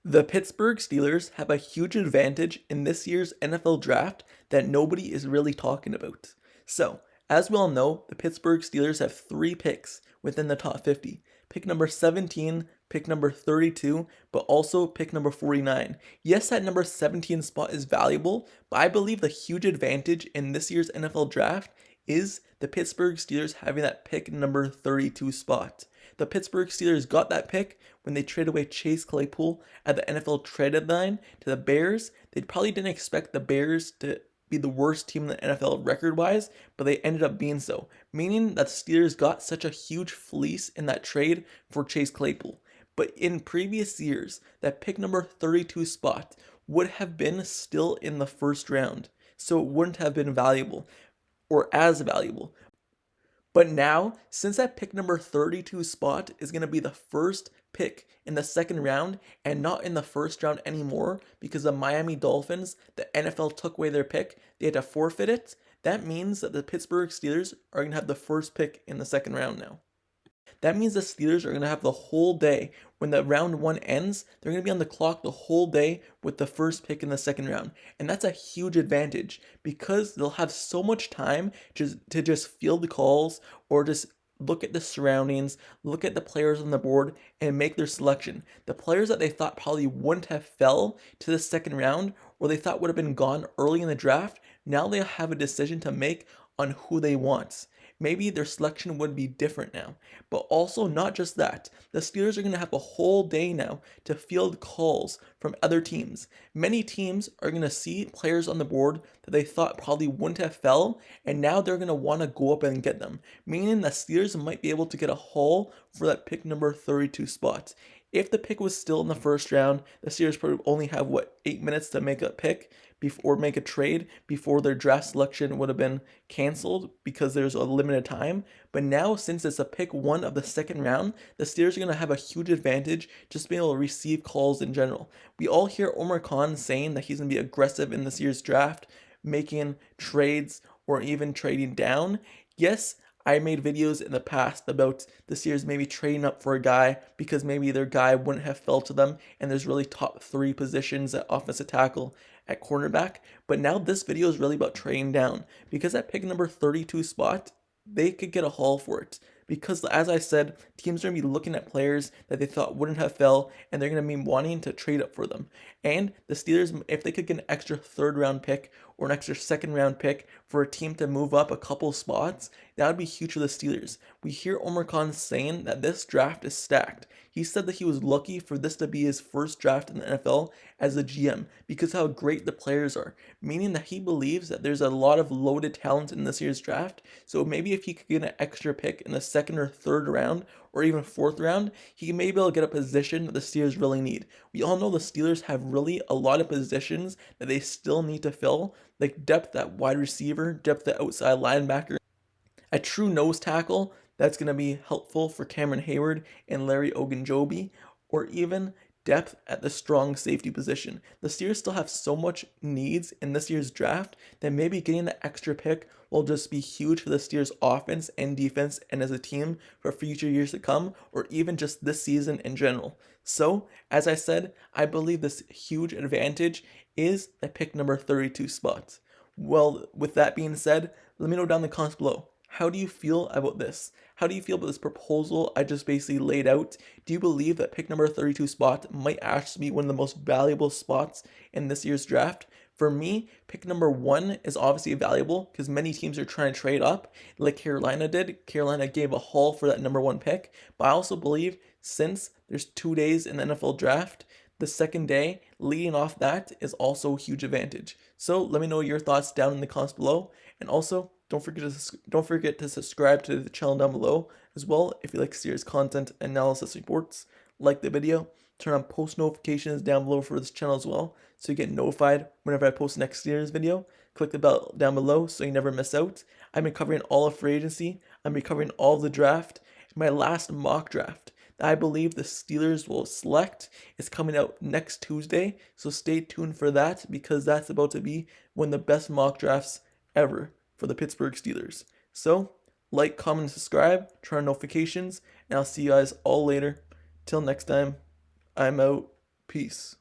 The Pittsburgh Steelers have a huge advantage in this year's NFL draft that nobody is really talking about. So, as we all know, the Pittsburgh Steelers have three picks within the top 50. Pick number 17, pick number 32, but also pick number 49. Yes, that number 17 spot is valuable, but I believe the huge advantage in this year's NFL draft is the Pittsburgh Steelers having that pick number 32 spot. The Pittsburgh Steelers got that pick when they traded away Chase Claypool at the NFL trade deadline to the Bears. They probably didn't expect the Bears to be the worst team in the NFL record-wise, but they ended up being so, meaning that the Steelers got such a huge fleece in that trade for Chase Claypool. But in previous years, that pick number 32 spot would have been still in the first round, so it wouldn't have been valuable or as valuable. But now, since that pick number 32 spot is going to be the first pick in the second round and not in the first round anymore because the Miami Dolphins, the NFL took away their pick, they had to forfeit it, that means that the Pittsburgh Steelers are going to have the first pick in the second round now. That means the Steelers are going to have the whole day. When the round one ends, they're going to be on the clock the whole day with the first pick in the second round. And that's a huge advantage because they'll have so much time to just field the calls or just look at the surroundings, look at the players on the board, and make their selection. The players that they thought probably wouldn't have fell to the second round or they thought would have been gone early in the draft, now they'll have a decision to make on who they want. Maybe their selection would be different now. But also, not just that, the Steelers are going to have a whole day now to field calls from other teams. Many teams are going to see players on the board that they thought probably wouldn't have fell, and now they're going to want to go up and get them, meaning the Steelers might be able to get a haul for that pick number 32 spot. If the pick was still in the first round, the Steelers probably only have 8 minutes to make a pick before make a trade before their draft selection would have been canceled because there's a limited time. But now, since it's a pick one of the second round, the Steelers are going to have a huge advantage just being able to receive calls in general. We all hear Omar Khan saying that he's going to be aggressive in this year's draft, making trades or even trading down. Yes, I made videos in the past about the Steelers maybe trading up for a guy because maybe their guy wouldn't have fell to them and there's really top three positions at offensive tackle, at cornerback. But now this video is really about trading down because at pick number 32 spot, they could get a haul for it. Because as I said, teams are going to be looking at players that they thought wouldn't have fell and they're going to be wanting to trade up for them. And the Steelers, if they could get an extra third round pick or an extra second round pick for a team to move up a couple spots, that would be huge for the Steelers. We hear Omar Khan saying that this draft is stacked. He said that he was lucky for this to be his first draft in the NFL as a GM because how great the players are, meaning that he believes that there's a lot of loaded talent in this year's draft. So maybe if he could get an extra pick in the second or third round or even fourth round, he may be able to get a position that the Steelers really need. We all know the Steelers have really a lot of positions that they still need to fill, like depth at wide receiver, depth at outside linebacker, a true nose tackle that's going to be helpful for Cameron Hayward and Larry Ogunjobi, or even depth at the strong safety position. The Steelers still have so much needs in this year's draft that maybe getting the extra pick will just be huge for the Steelers offense and defense and as a team for future years to come, or even just this season in general. So, as I said, I believe this huge advantage is the pick number 32 spot. Well, with that being said, let me know down in the comments below. How do you feel about this? How do you feel about this proposal I just basically laid out? Do you believe that pick number 32 spot might actually be one of the most valuable spots in this year's draft? For me, pick number 1 is obviously valuable because many teams are trying to trade up like Carolina did. Carolina gave a haul for that number 1 pick. But I also believe since there's 2 days in the NFL draft, the second day leading off that is also a huge advantage. So let me know your thoughts down in the comments below. And also, don't forget to subscribe to the channel down below as well if you like serious content and analysis reports. Like the video, turn on post notifications down below for this channel as well so you get notified whenever I post next series video. Click the bell down below so you never miss out. I've been covering all of free agency. I've been covering all of the draft. My last mock draft that I believe the Steelers will select is coming out next Tuesday, so stay tuned for that because that's about to be one of the best mock drafts ever for the Pittsburgh Steelers. So, like, comment, and subscribe, turn on notifications, and I'll see you guys all later. Till next time, I'm out. Peace.